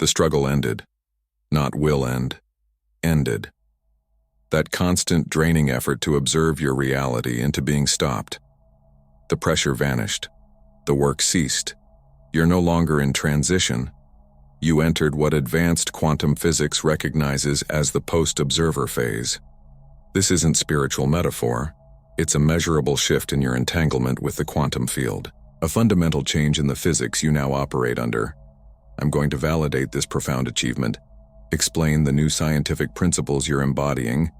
The struggle ended. Not will end. Ended. That constant draining effort to observe your reality into being stopped. The pressure vanished. The work ceased. You're no longer in transition. You entered what advanced quantum physics recognizes as the post-observer phase. This isn't spiritual metaphor. It's a measurable shift in your entanglement with the quantum field, a fundamental change in the physics you now operate under. I'm going to validate this profound achievement, explain the new scientific principles you're embodying,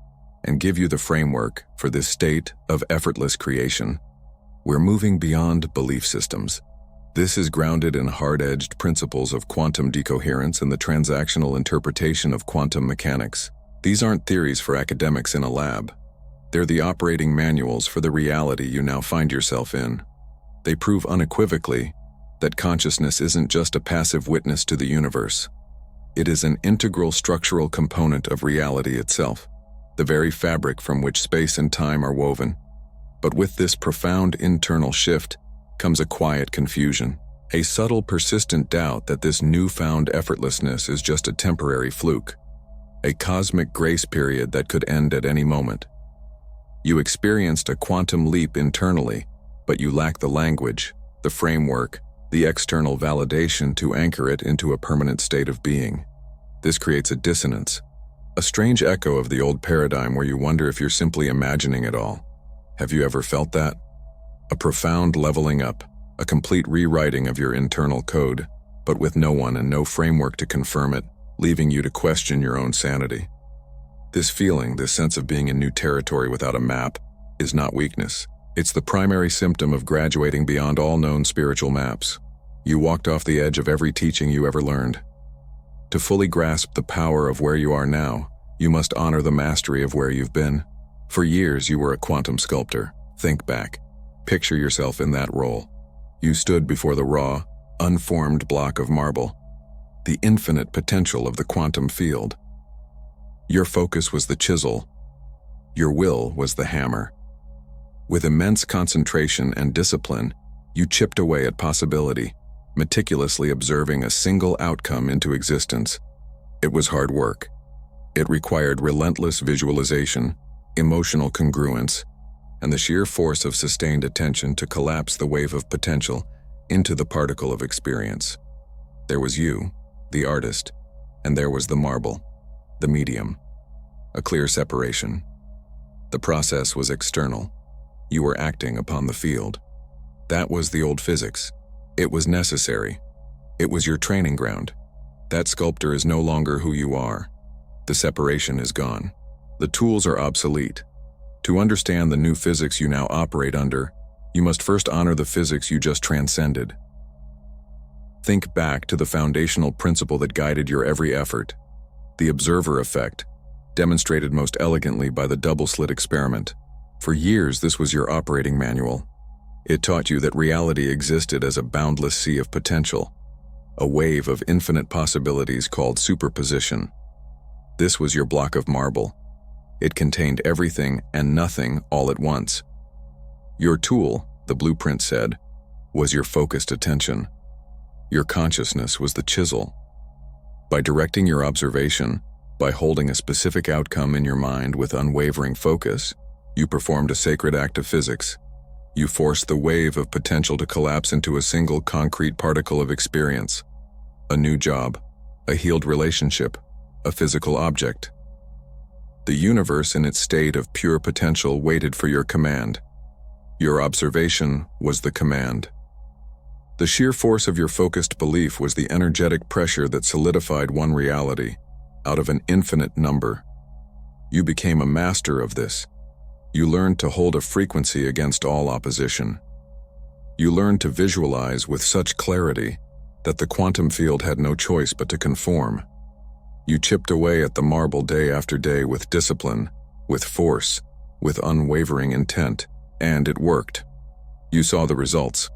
and give you the framework for this state of effortless creation. We're moving beyond belief systems. This is grounded in hard-edged principles of quantum decoherence and the transactional interpretation of quantum mechanics. These aren't theories for academics in a lab. They're the operating manuals for the reality you now find yourself in. They prove unequivocally that consciousness isn't just a passive witness to the universe. It is an integral structural component of reality itself, the very fabric from which space and time are woven. But with this profound internal shift comes a quiet confusion, a subtle, persistent doubt that this newfound effortlessness is just a temporary fluke, a cosmic grace period that could end at any moment. You experienced a quantum leap internally, but you lack the language, the framework, the external validation to anchor it into a permanent state of being. This creates a dissonance, a strange echo of the old paradigm where you wonder if you're simply imagining it all. Have you ever felt that? A profound leveling up, a complete rewriting of your internal code, but with no one and no framework to confirm it, leaving you to question your own sanity. This feeling, this sense of being in new territory without a map, is not weakness. It's the primary symptom of graduating beyond all known spiritual maps. You walked off the edge of every teaching you ever learned. To fully grasp the power of where you are now, you must honor the mastery of where you've been. For years, you were a quantum sculptor. Think back. Picture yourself in that role. You stood before the raw, unformed block of marble, the infinite potential of the quantum field. Your focus was the chisel. Your will was the hammer. With immense concentration and discipline, you chipped away at possibility, meticulously observing a single outcome into existence. It was hard work. It required relentless visualization, emotional congruence, and the sheer force of sustained attention to collapse the wave of potential into the particle of experience. There was you, the artist, and there was the marble, the medium. A clear separation. The process was external. You were acting upon the field. That was the old physics. It was necessary. It was your training ground. That sculptor is no longer who you are. The separation is gone. The tools are obsolete. To understand the new physics you now operate under, you must first honor the physics you just transcended. Think back to the foundational principle that guided your every effort, the observer effect, demonstrated most elegantly by the double-slit experiment. For years, this was your operating manual. It taught you that reality existed as a boundless sea of potential, a wave of infinite possibilities called superposition. This was your block of marble. It contained everything and nothing all at once. Your tool, the blueprint said, was your focused attention. Your consciousness was the chisel. By directing your observation, by holding a specific outcome in your mind with unwavering focus, you performed a sacred act of physics. You forced the wave of potential to collapse into a single concrete particle of experience. A new job, a healed relationship, a physical object. The universe in its state of pure potential waited for your command. Your observation was the command. The sheer force of your focused belief was the energetic pressure that solidified one reality out of an infinite number. You became a master of this. You learned to hold a frequency against all opposition. You learned to visualize with such clarity that the quantum field had no choice but to conform. You chipped away at the marble day after day with discipline, with force, with unwavering intent, and it worked. You saw the results.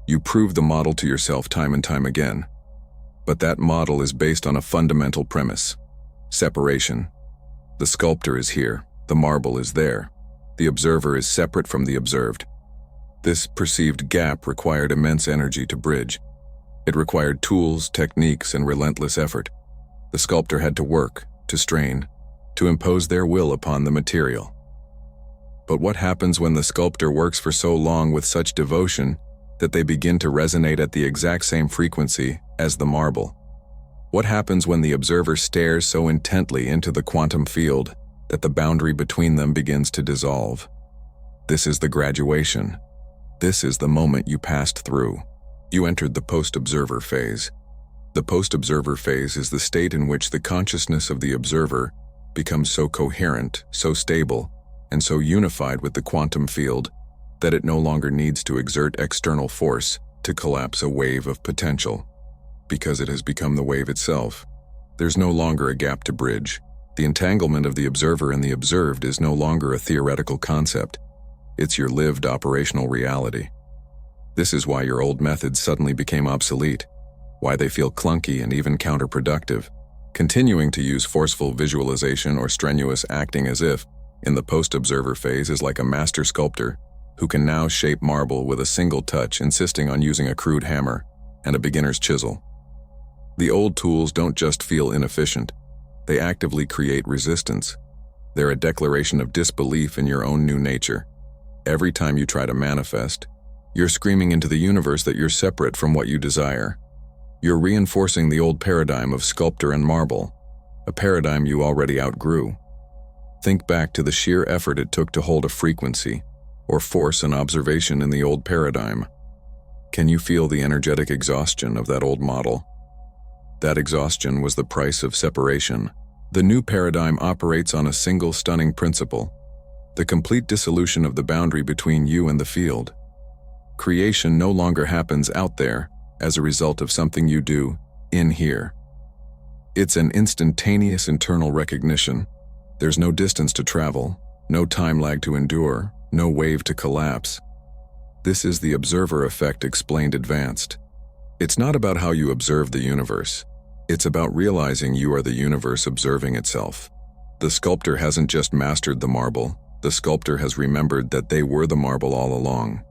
You proved the model to yourself time and time again. But that model is based on a fundamental premise: separation. The sculptor is here, the marble is there. The observer is separate from the observed. This perceived gap required immense energy to bridge. It required tools, techniques, and relentless effort. The sculptor had to work, to strain, to impose their will upon the material. But what happens when the sculptor works for so long with such devotion that they begin to resonate at the exact same frequency as the marble? What happens when the observer stares so intently into the quantum field that the boundary between them begins to dissolve? This is the graduation. This is the moment you passed through. You entered the post-observer phase. The post-observer phase is the state in which the consciousness of the observer becomes so coherent, so stable, and so unified with the quantum field that it no longer needs to exert external force to collapse a wave of potential. Because it has become the wave itself, there's no longer a gap to bridge. The entanglement of the observer and the observed is no longer a theoretical concept. It's your lived operational reality. This is why your old methods suddenly became obsolete, why they feel clunky and even counterproductive. Continuing to use forceful visualization or strenuous acting as if, in the post-observer phase, is like a master sculptor who can now shape marble with a single touch, insisting on using a crude hammer and a beginner's chisel. The old tools don't just feel inefficient, they actively create resistance. They're a declaration of disbelief in your own new nature. Every time you try to manifest, you're screaming into the universe that you're separate from what you desire. You're reinforcing the old paradigm of sculptor and marble, a paradigm you already outgrew. Think back to the sheer effort it took to hold a frequency or force an observation in the old paradigm. Can you feel the energetic exhaustion of that old model? That exhaustion was the price of separation. The new paradigm operates on a single stunning principle: the complete dissolution of the boundary between you and the field. Creation no longer happens out there as a result of something you do in here. It's an instantaneous internal recognition. There's no distance to travel, no time lag to endure, no wave to collapse. This is the observer effect explained advanced. It's not about how you observe the universe. It's about realizing you are the universe observing itself. The sculptor hasn't just mastered the marble, the sculptor has remembered that they were the marble all along.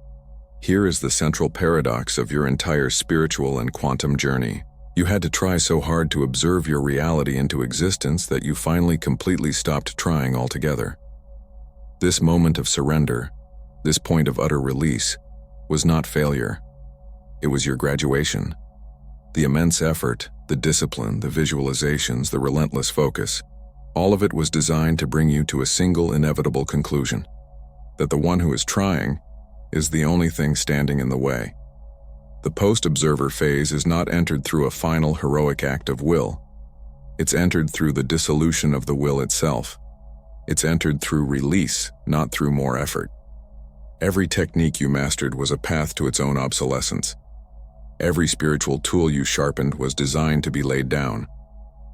Here is the central paradox of your entire spiritual and quantum journey. You had to try so hard to observe your reality into existence that you finally completely stopped trying altogether. This moment of surrender, this point of utter release, was not failure. It was your graduation. The immense effort, the discipline, the visualizations, the relentless focus, all of it was designed to bring you to a single inevitable conclusion: that the one who is trying is the only thing standing in the way. The post-observer phase is not entered through a final heroic act of will. It's entered through the dissolution of the will itself. It's entered through release, not through more effort. Every technique you mastered was a path to its own obsolescence. Every spiritual tool you sharpened was designed to be laid down.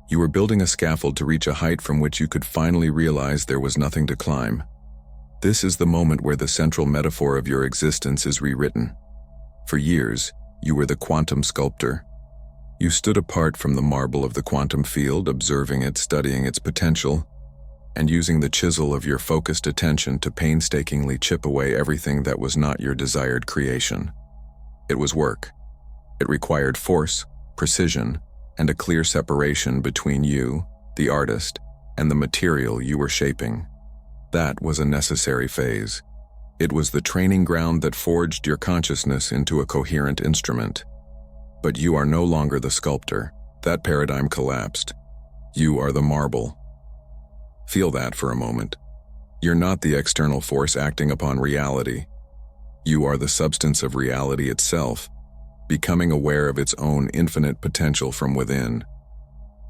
You were building a scaffold to reach a height from which you could finally realize there was nothing to climb. This is the moment where the central metaphor of your existence is rewritten. For years, you were the quantum sculptor. You stood apart from the marble of the quantum field, observing it, studying its potential, and using the chisel of your focused attention to painstakingly chip away everything that was not your desired creation. It was work. It required force, precision, and a clear separation between you, the artist, and the material you were shaping. That was a necessary phase. It was the training ground that forged your consciousness into a coherent instrument. But you are no longer the sculptor. That paradigm collapsed. You are the marble. Feel that for a moment. You're not the external force acting upon reality. You are the substance of reality itself, becoming aware of its own infinite potential from within.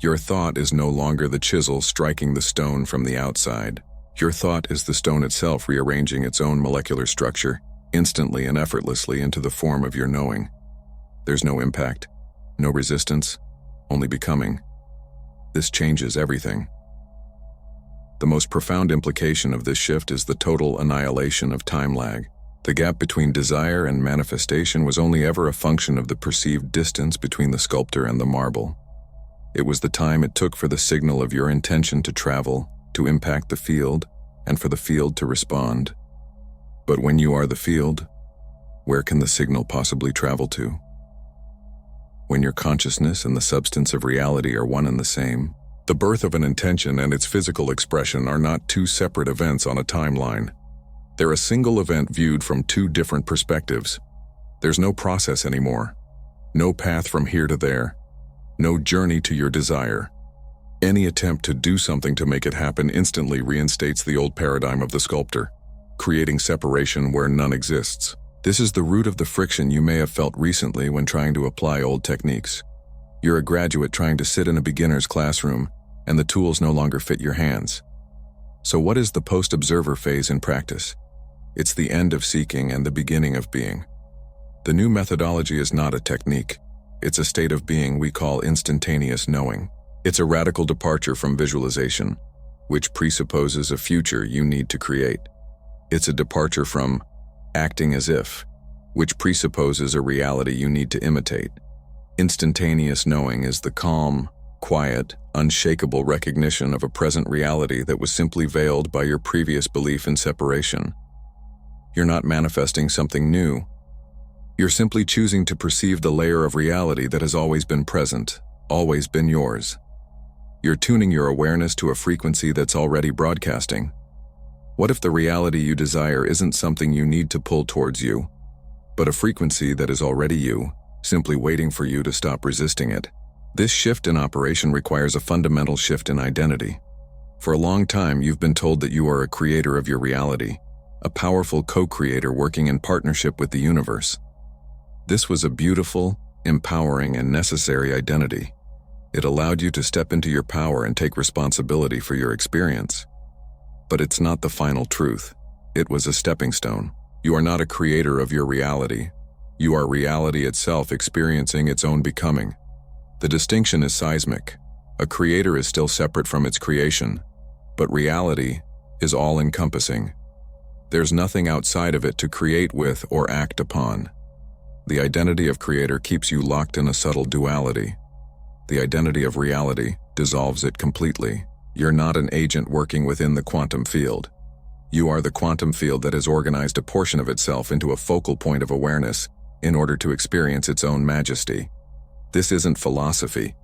Your thought is no longer the chisel striking the stone from the outside. Your thought is the stone itself rearranging its own molecular structure, instantly and effortlessly into the form of your knowing. There's no impact, no resistance, only becoming. This changes everything. The most profound implication of this shift is the total annihilation of time lag. The gap between desire and manifestation was only ever a function of the perceived distance between the sculptor and the marble. It was the time it took for the signal of your intention to travel, to impact the field, and for the field to respond. But when you are the field, where can the signal possibly travel to? when your consciousness and the substance of reality are one and the same. The birth of an intention and its physical expression are not two separate events on a timeline. They're a single event viewed from two different perspectives. There's no process anymore. No path from here to there. No journey to your desire. Any attempt to do something to make it happen instantly reinstates the old paradigm of the sculptor, creating separation where none exists. This is the root of the friction you may have felt recently when trying to apply old techniques. You're a graduate trying to sit in a beginner's classroom, and the tools no longer fit your hands. So what is the post-observer phase in practice? It's the end of seeking and the beginning of being. The new methodology is not a technique. It's a state of being we call instantaneous knowing. It's a radical departure from visualization, which presupposes a future you need to create. It's a departure from acting as if, which presupposes a reality you need to imitate. Instantaneous knowing is the calm, quiet, unshakable recognition of a present reality that was simply veiled by your previous belief in separation. You're not manifesting something new. You're simply choosing to perceive the layer of reality that has always been present, always been yours. You're tuning your awareness to a frequency that's already broadcasting. What if the reality you desire isn't something you need to pull towards you, but a frequency that is already you, simply waiting for you to stop resisting it? This shift in operation requires a fundamental shift in identity. For a long time, you've been told that you are a creator of your reality, a powerful co-creator working in partnership with the universe. This was a beautiful, empowering, and necessary identity. It allowed you to step into your power and take responsibility for your experience. But it's not the final truth. It was a stepping stone. You are not a creator of your reality. You are reality itself experiencing its own becoming. The distinction is seismic. A creator is still separate from its creation, but reality is all-encompassing. There's nothing outside of it to create with or act upon. The identity of creator keeps you locked in a subtle duality. The identity of reality dissolves it completely. You're not an agent working within the quantum field. You are the quantum field that has organized a portion of itself into a focal point of awareness in order to experience its own majesty. This isn't philosophy.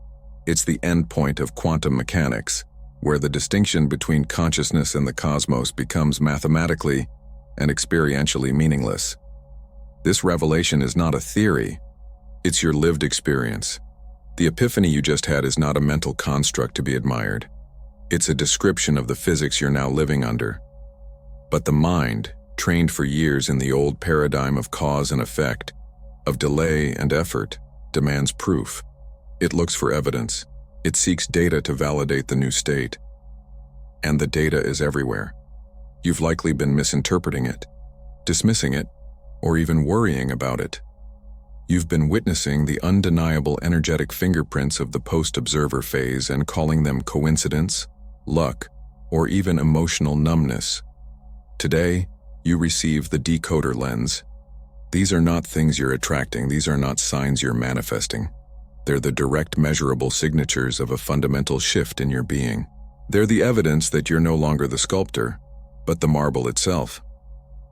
It's the end point of quantum mechanics, where the distinction between consciousness and the cosmos becomes mathematically and experientially meaningless. This revelation is not a theory. It's your lived experience. The epiphany you just had is not a mental construct to be admired. It's a description of the physics you're now living under. But the mind, trained for years in the old paradigm of cause and effect, of delay and effort, demands proof. It looks for evidence. It seeks data to validate the new state. And the data is everywhere. You've likely been misinterpreting it, dismissing it, or even worrying about it. You've been witnessing the undeniable energetic fingerprints of the post-observer phase and calling them coincidence, luck, or even emotional numbness. Today, you receive the decoder lens. These are not things you're attracting, these are not signs you're manifesting. They're the direct measurable signatures of a fundamental shift in your being. They're the evidence that you're no longer the sculptor, but the marble itself.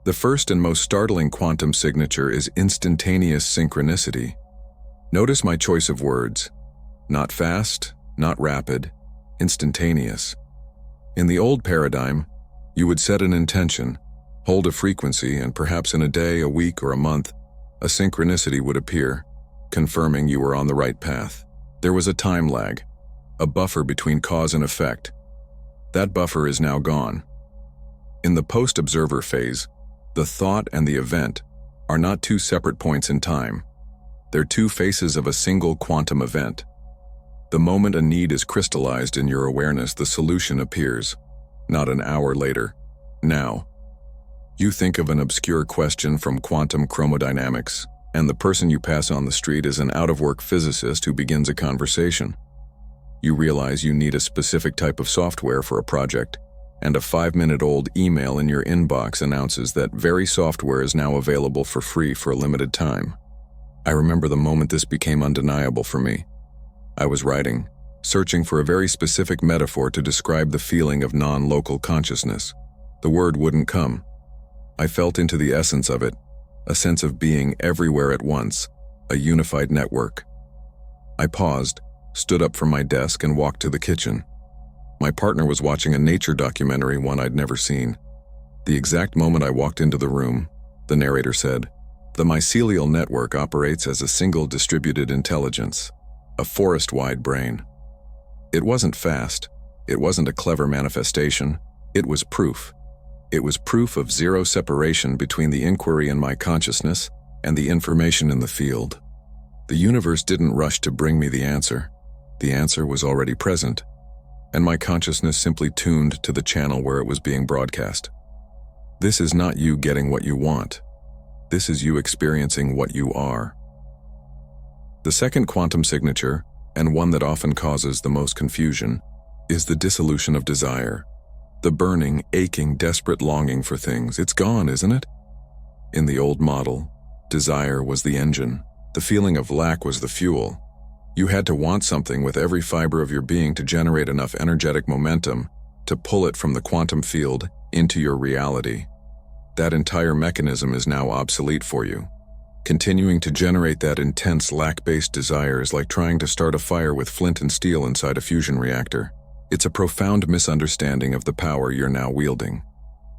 The first and most startling quantum signature is instantaneous synchronicity. Notice my choice of words. Not fast, not rapid, instantaneous. In the old paradigm, you would set an intention, hold a frequency, and perhaps in a day, a week, or a month, a synchronicity would appear, confirming you were on the right path. There was a time lag, a buffer between cause and effect. That buffer is now gone. In the post-observer phase, the thought and the event are not two separate points in time. They're two faces of a single quantum event. The moment a need is crystallized in your awareness, the solution appears, not an hour later, now. You think of an obscure question from quantum chromodynamics, and the person you pass on the street is an out-of-work physicist who begins a conversation. You realize you need a specific type of software for a project, and a 5-minute-old email in your inbox announces that very software is now available for free for a limited time. I remember the moment this became undeniable for me. I was writing, searching for a very specific metaphor to describe the feeling of non-local consciousness. The word wouldn't come. I felt into the essence of it, a sense of being everywhere at once, a unified network. I paused, stood up from my desk, and walked to the kitchen. My partner was watching a nature documentary, one I'd never seen. The exact moment I walked into the room, the narrator said, "The mycelial network operates as a single distributed intelligence, a forest-wide brain." It wasn't fast. It wasn't a clever manifestation. It was proof. It was proof of zero separation between the inquiry in my consciousness and the information in the field. The universe didn't rush to bring me the answer. The answer was already present, and my consciousness simply tuned to the channel where it was being broadcast. This is not you getting what you want. This is you experiencing what you are. The second quantum signature, and one that often causes the most confusion, is the dissolution of desire. The burning, aching, desperate longing for things. It's gone, isn't it? In the old model, desire was the engine. The feeling of lack was the fuel. You had to want something with every fiber of your being to generate enough energetic momentum to pull it from the quantum field into your reality. That entire mechanism is now obsolete for you. Continuing to generate that intense lack-based desire is like trying to start a fire with flint and steel inside a fusion reactor. It's a profound misunderstanding of the power you're now wielding.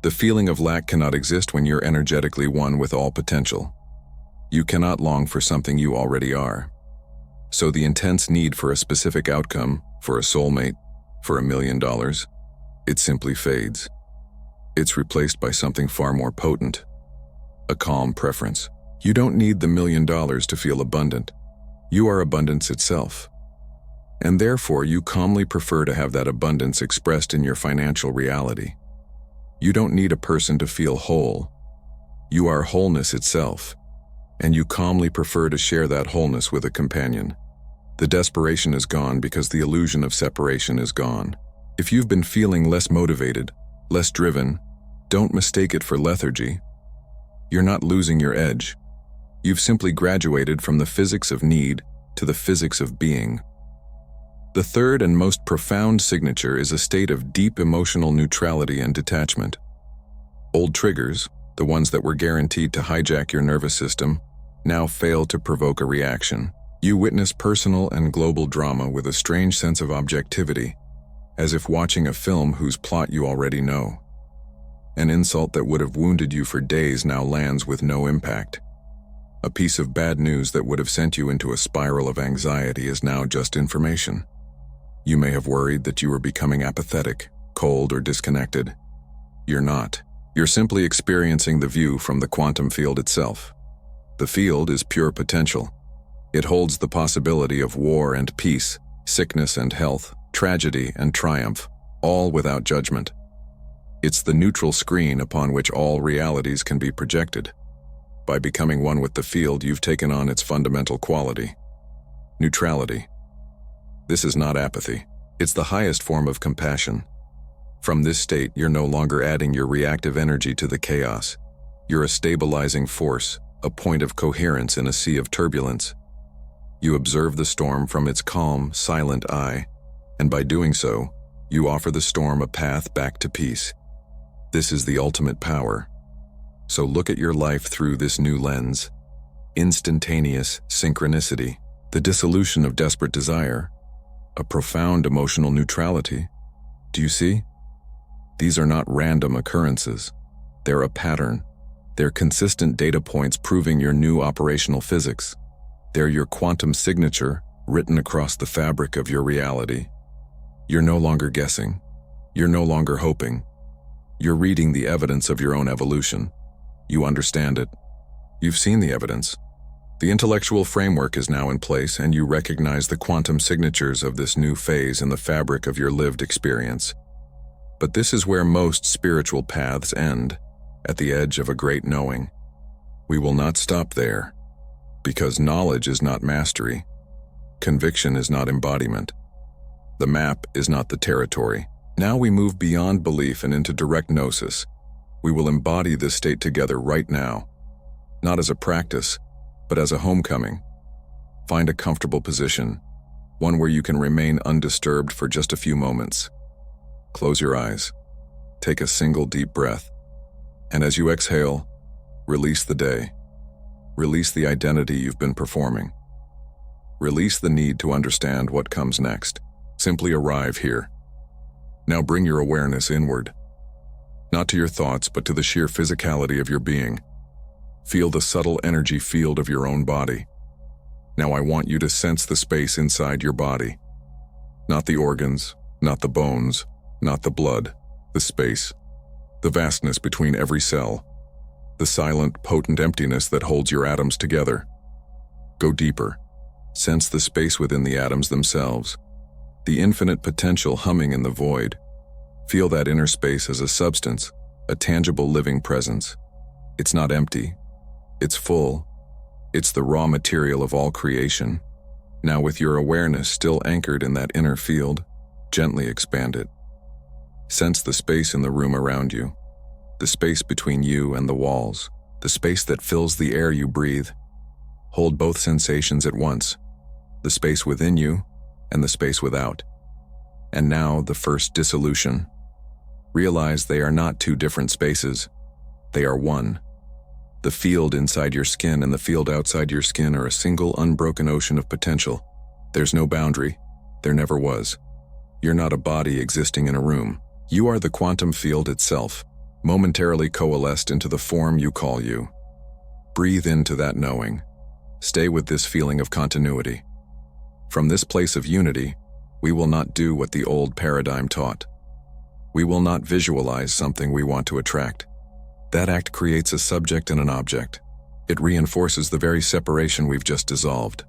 The feeling of lack cannot exist when you're energetically one with all potential. You cannot long for something you already are. So the intense need for a specific outcome, for a soulmate, for $1 million, it simply fades. It's replaced by something far more potent, a calm preference. You don't need the $1 million to feel abundant. You are abundance itself. And therefore, you calmly prefer to have that abundance expressed in your financial reality. You don't need a person to feel whole. You are wholeness itself, and you calmly prefer to share that wholeness with a companion. The desperation is gone because the illusion of separation is gone. If you've been feeling less motivated, less driven, don't mistake it for lethargy. You're not losing your edge. You've simply graduated from the physics of need to the physics of being. The third and most profound signature is a state of deep emotional neutrality and detachment. Old triggers, the ones that were guaranteed to hijack your nervous system, now fail to provoke a reaction. You witness personal and global drama with a strange sense of objectivity, as if watching a film whose plot you already know. An insult that would have wounded you for days now lands with no impact. A piece of bad news that would have sent you into a spiral of anxiety is now just information. You may have worried that you were becoming apathetic, cold, or disconnected. You're not. You're simply experiencing the view from the quantum field itself. The field is pure potential. It holds the possibility of war and peace, sickness and health, tragedy and triumph, all without judgment. It's the neutral screen upon which all realities can be projected. By becoming one with the field, you've taken on its fundamental quality: neutrality. This is not apathy. It's the highest form of compassion. From this state, you're no longer adding your reactive energy to the chaos. You're a stabilizing force, a point of coherence in a sea of turbulence. You observe the storm from its calm, silent eye, and by doing so, you offer the storm a path back to peace. This is the ultimate power. So look at your life through this new lens. Instantaneous synchronicity, the dissolution of desperate desire, a profound emotional neutrality. Do you see? These are not random occurrences. They're a pattern. They're consistent data points proving your new operational physics. They're your quantum signature written across the fabric of your reality. You're no longer guessing. You're no longer hoping. You're reading the evidence of your own evolution. You understand it. You've seen the evidence. The intellectual framework is now in place, and you recognize the quantum signatures of this new phase in the fabric of your lived experience. But this is where most spiritual paths end, at the edge of a great knowing. We will not stop there, because knowledge is not mastery. Conviction is not embodiment. The map is not the territory. Now we move beyond belief and into direct gnosis. We will embody this state together right now, not as a practice, but as a homecoming. Find a comfortable position, one where you can remain undisturbed for just a few moments. Close your eyes. Take a single deep breath. And as you exhale, release the day. Release the identity you've been performing. Release the need to understand what comes next. Simply arrive here. Now bring your awareness inward. Not to your thoughts, but to the sheer physicality of your being. Feel the subtle energy field of your own body. Now I want you to sense the space inside your body. Not the organs, not the bones, not the blood, the space. The vastness between every cell. The silent, potent emptiness that holds your atoms together. Go deeper. Sense the space within the atoms themselves. The infinite potential humming in the void. Feel that inner space as a substance, a tangible living presence. It's not empty. It's full. It's the raw material of all creation. Now with your awareness still anchored in that inner field, gently expand it. Sense the space in the room around you. The space between you and the walls. The space that fills the air you breathe. Hold both sensations at once. The space within you and the space without. And now the first dissolution. Realize they are not two different spaces. They are one. The field inside your skin and the field outside your skin are a single unbroken ocean of potential. There's no boundary. There never was. You're not a body existing in a room. You are the quantum field itself, momentarily coalesced into the form you call you. Breathe into that knowing. Stay with this feeling of continuity. From this place of unity, we will not do what the old paradigm taught. We will not visualize something we want to attract. That act creates a subject and an object. It reinforces the very separation we've just dissolved.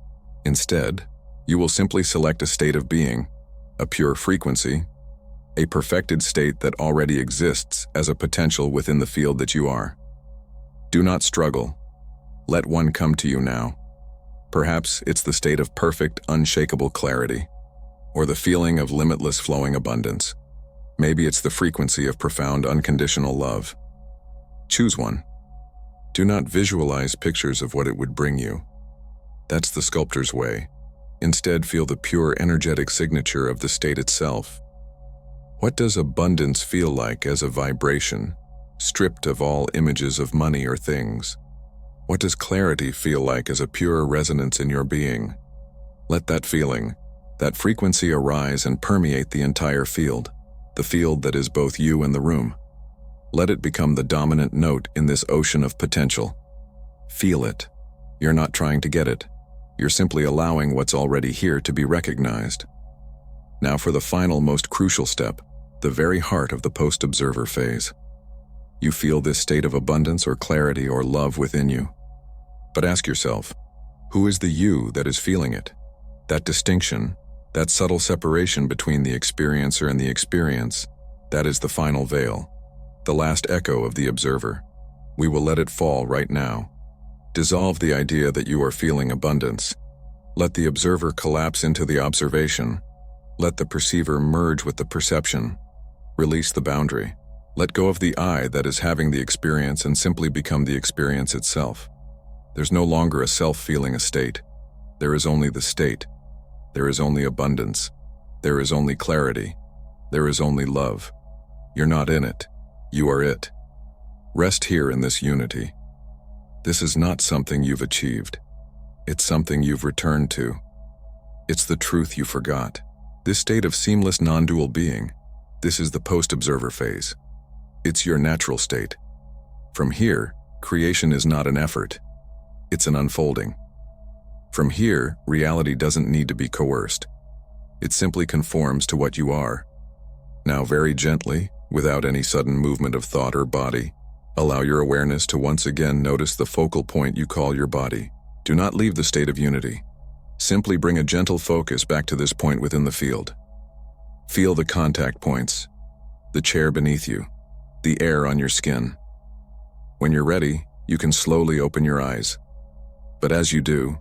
Instead, you will simply select a state of being, a pure frequency, a perfected state that already exists as a potential within the field that you are. Do not struggle. Let one come to you now. Perhaps it's the state of perfect, unshakable clarity, or the feeling of limitless flowing abundance. Maybe it's the frequency of profound, unconditional love. Choose one. Do not visualize pictures of what it would bring you. That's the sculptor's way. Instead, feel the pure, energetic signature of the state itself. What does abundance feel like as a vibration, stripped of all images of money or things? What does clarity feel like as a pure resonance in your being? Let that feeling, that frequency arise and permeate the entire field, the field that is both you and the room. Let it become the dominant note in this ocean of potential. Feel it. You're not trying to get it. You're simply allowing what's already here to be recognized. Now for the final, most crucial step, the very heart of the post-observer phase. You feel this state of abundance or clarity or love within you. But ask yourself, who is the you that is feeling it? That distinction, that subtle separation between the experiencer and the experience, that is the final veil, the last echo of the observer. We will let it fall right now. Dissolve the idea that you are feeling abundance. Let the observer collapse into the observation. Let the perceiver merge with the perception. Release the boundary. Let go of the I that is having the experience and simply become the experience itself. There's no longer a self feeling a state. There is only the state. There is only abundance. There is only clarity. There is only love. You're not in it. You are it. Rest here in this unity. This is not something you've achieved. It's something you've returned to. It's the truth you forgot. This state of seamless non-dual being, this is the post-observer phase. It's your natural state. From here, creation is not an effort. It's an unfolding. From here, reality doesn't need to be coerced. It simply conforms to what you are. Now very gently, without any sudden movement of thought or body, allow your awareness to once again notice the focal point you call your body. Do not leave the state of unity. Simply bring a gentle focus back to this point within the field. Feel the contact points, the chair beneath you, the air on your skin. When you're ready, you can slowly open your eyes. But as you do,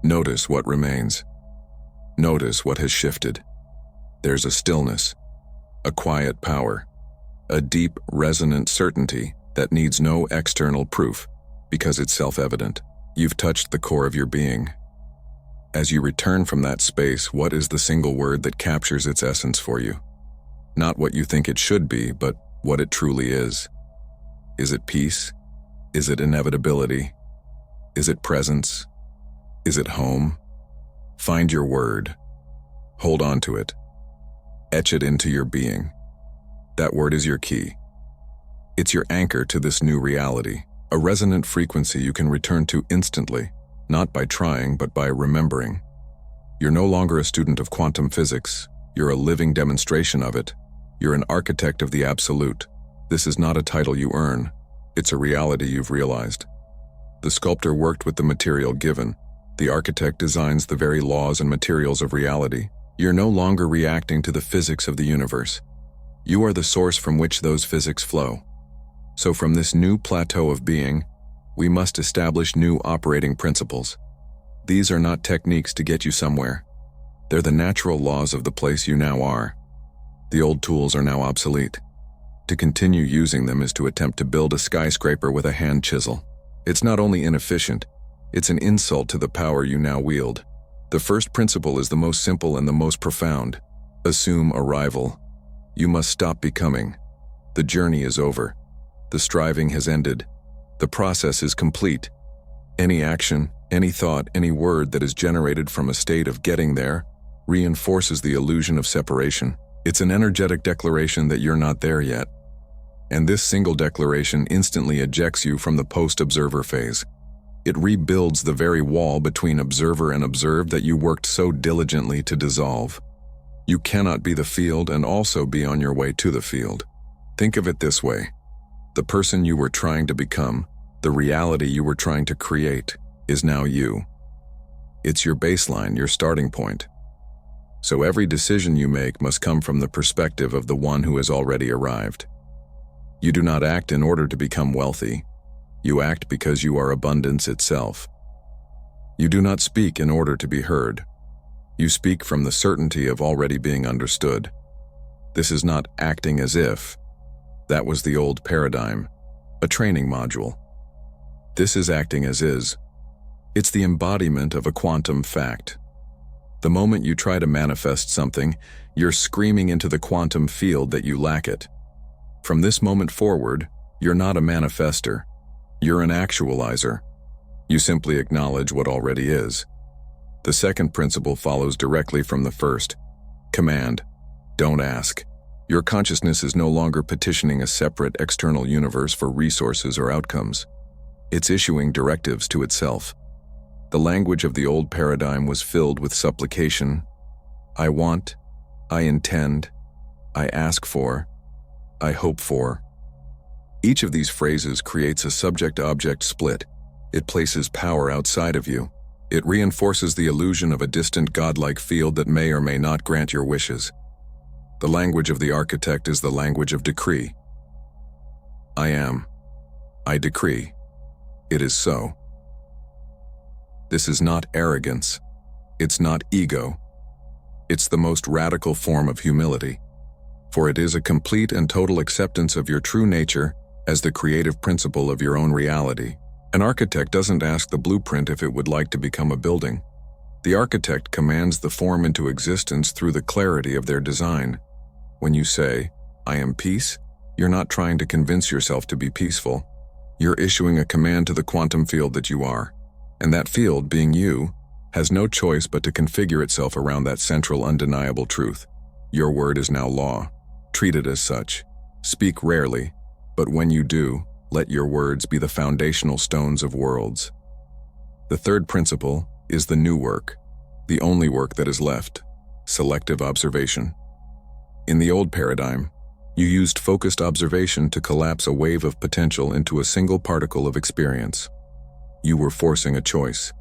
notice what remains. Notice what has shifted. There's a stillness, a quiet power, a deep, resonant certainty that needs no external proof because it's self-evident. You've touched the core of your being. As you return from that space, what is the single word that captures its essence for you? Not what you think it should be, but what it truly is. Is it peace? Is it inevitability? Is it presence? Is it home? Find your word. Hold on to it. Etch it into your being. That word is your key. It's your anchor to this new reality, a resonant frequency you can return to instantly, not by trying but by remembering. You're no longer a student of quantum physics. You're a living demonstration of it. You're an architect of the absolute. This is not a title you earn. It's a reality you've realized. The sculptor worked with the material given. The architect designs the very laws and materials of reality. You're no longer reacting to the physics of the universe. You are the source from which those physics flow. So from this new plateau of being, we must establish new operating principles. These are not techniques to get you somewhere. They're the natural laws of the place you now are. The old tools are now obsolete. To continue using them is to attempt to build a skyscraper with a hand chisel. It's not only inefficient, it's an insult to the power you now wield. The first principle is the most simple and the most profound. Assume arrival. You must stop becoming. The journey is over. The striving has ended. The process is complete. Any action, any thought, any word that is generated from a state of getting there reinforces the illusion of separation. It's an energetic declaration that you're not there yet. And this single declaration instantly ejects you from the post-observer phase. It rebuilds the very wall between observer and observed that you worked so diligently to dissolve. You cannot be the field and also be on your way to the field. Think of it this way. The person you were trying to become, the reality you were trying to create, is now you. It's your baseline, your starting point. So every decision you make must come from the perspective of the one who has already arrived. You do not act in order to become wealthy. You act because you are abundance itself. You do not speak in order to be heard. You speak from the certainty of already being understood. This is not acting as if. That was the old paradigm, a training module. This is acting as is. It's the embodiment of a quantum fact. The moment you try to manifest something, you're screaming into the quantum field that you lack it. From this moment forward, you're not a manifester. You're an actualizer. You simply acknowledge what already is. The second principle follows directly from the first. Command. Don't ask. Your consciousness is no longer petitioning a separate external universe for resources or outcomes. It's issuing directives to itself. The language of the old paradigm was filled with supplication. I want, I intend, I ask for, I hope for. Each of these phrases creates a subject-object split. It places power outside of you. It reinforces the illusion of a distant godlike field that may or may not grant your wishes. The language of the architect is the language of decree. I am. I decree. It is so. This is not arrogance. It's not ego. It's the most radical form of humility, for it is a complete and total acceptance of your true nature as the creative principle of your own reality. An architect doesn't ask the blueprint if it would like to become a building. The architect commands the form into existence through the clarity of their design. When you say, I am peace, you're not trying to convince yourself to be peaceful. You're issuing a command to the quantum field that you are. And that field, being you, has no choice but to configure itself around that central undeniable truth. Your word is now law. Treat it as such. Speak rarely, but when you do, let your words be the foundational stones of worlds. The third principle is the new work, the only work that is left, selective observation. In the old paradigm, you used focused observation to collapse a wave of potential into a single particle of experience. You were forcing a choice.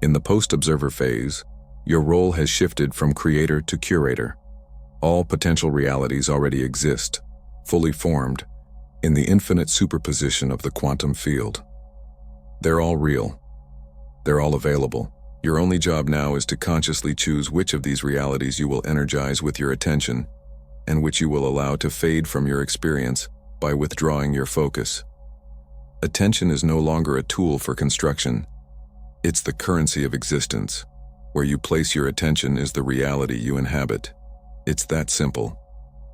In the post-observer phase, your role has shifted from creator to curator. All potential realities already exist, fully formed, in the infinite superposition of the quantum field. They're all real. They're all available. Your only job now is to consciously choose which of these realities you will energize with your attention and which you will allow to fade from your experience by withdrawing your focus. Attention is no longer a tool for construction. It's the currency of existence. Where you place your attention is the reality you inhabit. It's that simple.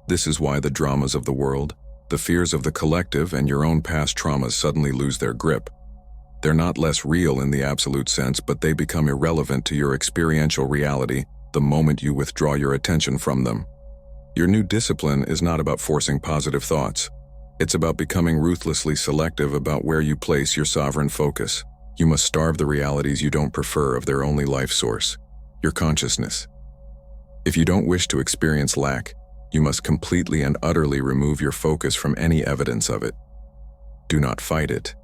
This is why the dramas of the world, the fears of the collective, and your own past traumas suddenly lose their grip. They're not less real in the absolute sense, but they become irrelevant to your experiential reality the moment you withdraw your attention from them. Your new discipline is not about forcing positive thoughts. It's about becoming ruthlessly selective about where you place your sovereign focus. You must starve the realities you don't prefer of their only life source, your consciousness. If you don't wish to experience lack, you must completely and utterly remove your focus from any evidence of it. Do not fight it.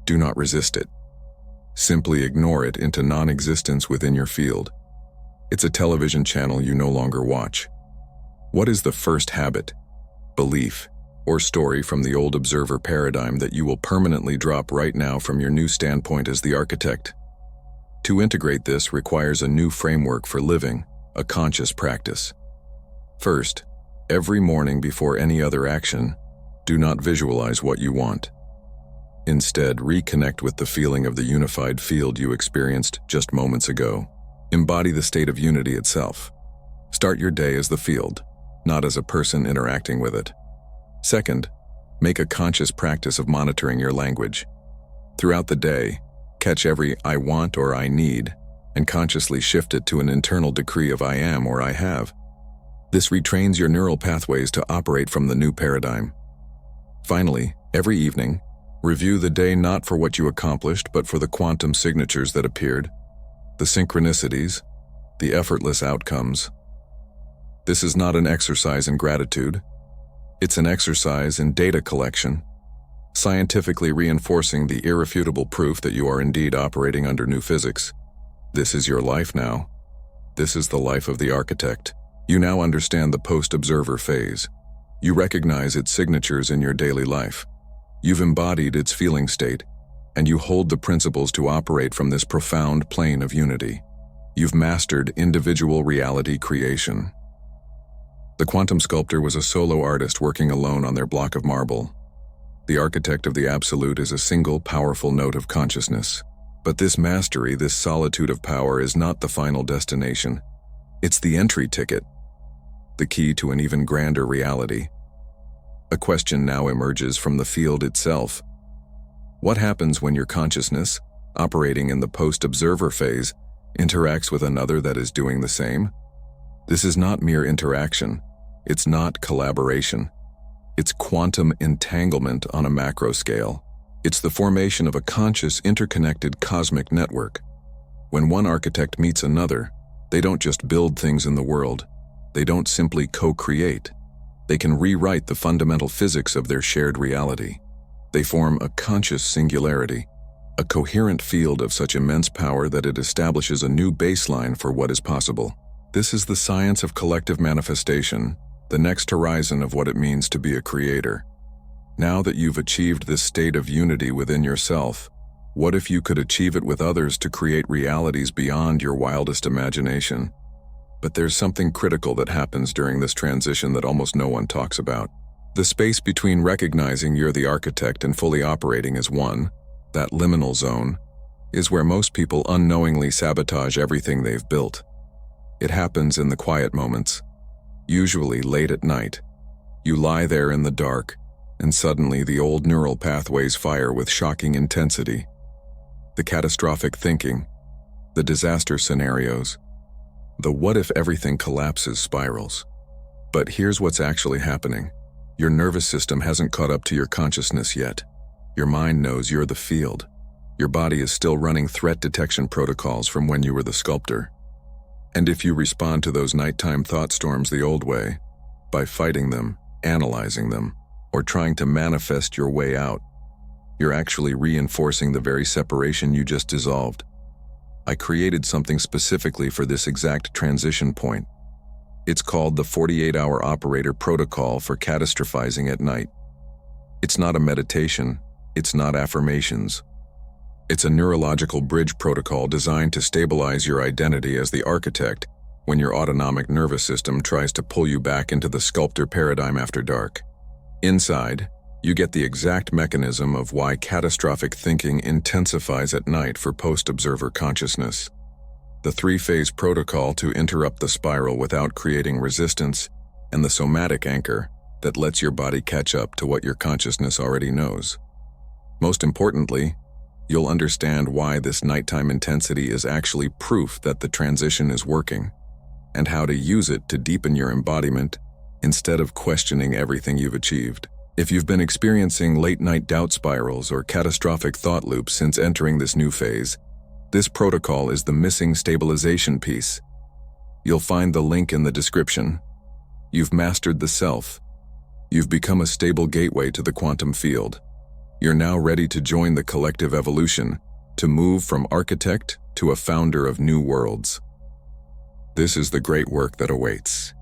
Do not resist it. Simply ignore it into non-existence within your field. It's a television channel you no longer watch. What is the first habit, belief, or story from the old observer paradigm that you will permanently drop right now from your new standpoint as the architect? To integrate this requires a new framework for living, a conscious practice. First, every morning before any other action, do not visualize what you want. Instead, reconnect with the feeling of the unified field you experienced just moments ago. Embody the state of unity itself. Start your day as the field, not as a person interacting with it. Second, make a conscious practice of monitoring your language. Throughout the day, catch every "I want" or "I need" and consciously shift it to an internal decree of "I am" or "I have." This retrains your neural pathways to operate from the new paradigm. Finally, every evening, review the day not for what you accomplished, but for the quantum signatures that appeared, the synchronicities, the effortless outcomes. This is not an exercise in gratitude. It's an exercise in data collection, scientifically reinforcing the irrefutable proof that you are indeed operating under new physics. This is your life now. This is the life of the architect. You now understand the post-observer phase. You recognize its signatures in your daily life. You've embodied its feeling state, and you hold the principles to operate from this profound plane of unity. You've mastered individual reality creation. The quantum sculptor was a solo artist working alone on their block of marble. The architect of the absolute is a single, powerful note of consciousness. But this mastery, this solitude of power, is not the final destination. It's the entry ticket, the key to an even grander reality. A question now emerges from the field itself. What happens when your consciousness, operating in the post-observer phase, interacts with another that is doing the same? This is not mere interaction. It's not collaboration. It's quantum entanglement on a macro scale. It's the formation of a conscious, interconnected cosmic network. When one architect meets another, they don't just build things in the world. They don't simply co-create. They can rewrite the fundamental physics of their shared reality. They form a conscious singularity, a coherent field of such immense power that it establishes a new baseline for what is possible. This is the science of collective manifestation, the next horizon of what it means to be a creator. Now that you've achieved this state of unity within yourself, what if you could achieve it with others to create realities beyond your wildest imagination? But there's something critical that happens during this transition that almost no one talks about. The space between recognizing you're the architect and fully operating as one, that liminal zone, is where most people unknowingly sabotage everything they've built. It happens in the quiet moments, usually late at night. You lie there in the dark, and suddenly the old neural pathways fire with shocking intensity. The catastrophic thinking, the disaster scenarios, the what if everything collapses spirals. But here's what's actually happening. Your nervous system hasn't caught up to your consciousness yet. Your mind knows you're the field. Your body is still running threat detection protocols from when you were the sculptor. And if you respond to those nighttime thought storms the old way, by fighting them, analyzing them, or trying to manifest your way out, you're actually reinforcing the very separation you just dissolved. I created something specifically for this exact transition point. It's called the 48-hour operator protocol for catastrophizing at night. It's not a meditation, it's not affirmations. It's a neurological bridge protocol designed to stabilize your identity as the architect when your autonomic nervous system tries to pull you back into the sculptor paradigm after dark. Inside, you get the exact mechanism of why catastrophic thinking intensifies at night for post-observer consciousness. The three-phase protocol to interrupt the spiral without creating resistance, and the somatic anchor that lets your body catch up to what your consciousness already knows. Most importantly, You'll understand why this nighttime intensity is actually proof that the transition is working, and how to use it to deepen your embodiment instead of questioning everything you've achieved. If you've been experiencing late-night doubt spirals or catastrophic thought loops since entering this new phase, this protocol is the missing stabilization piece. You'll find the link in the description. You've mastered the self. You've become a stable gateway to the quantum field. You're now ready to join the collective evolution, to move from architect to a founder of new worlds. This is the great work that awaits.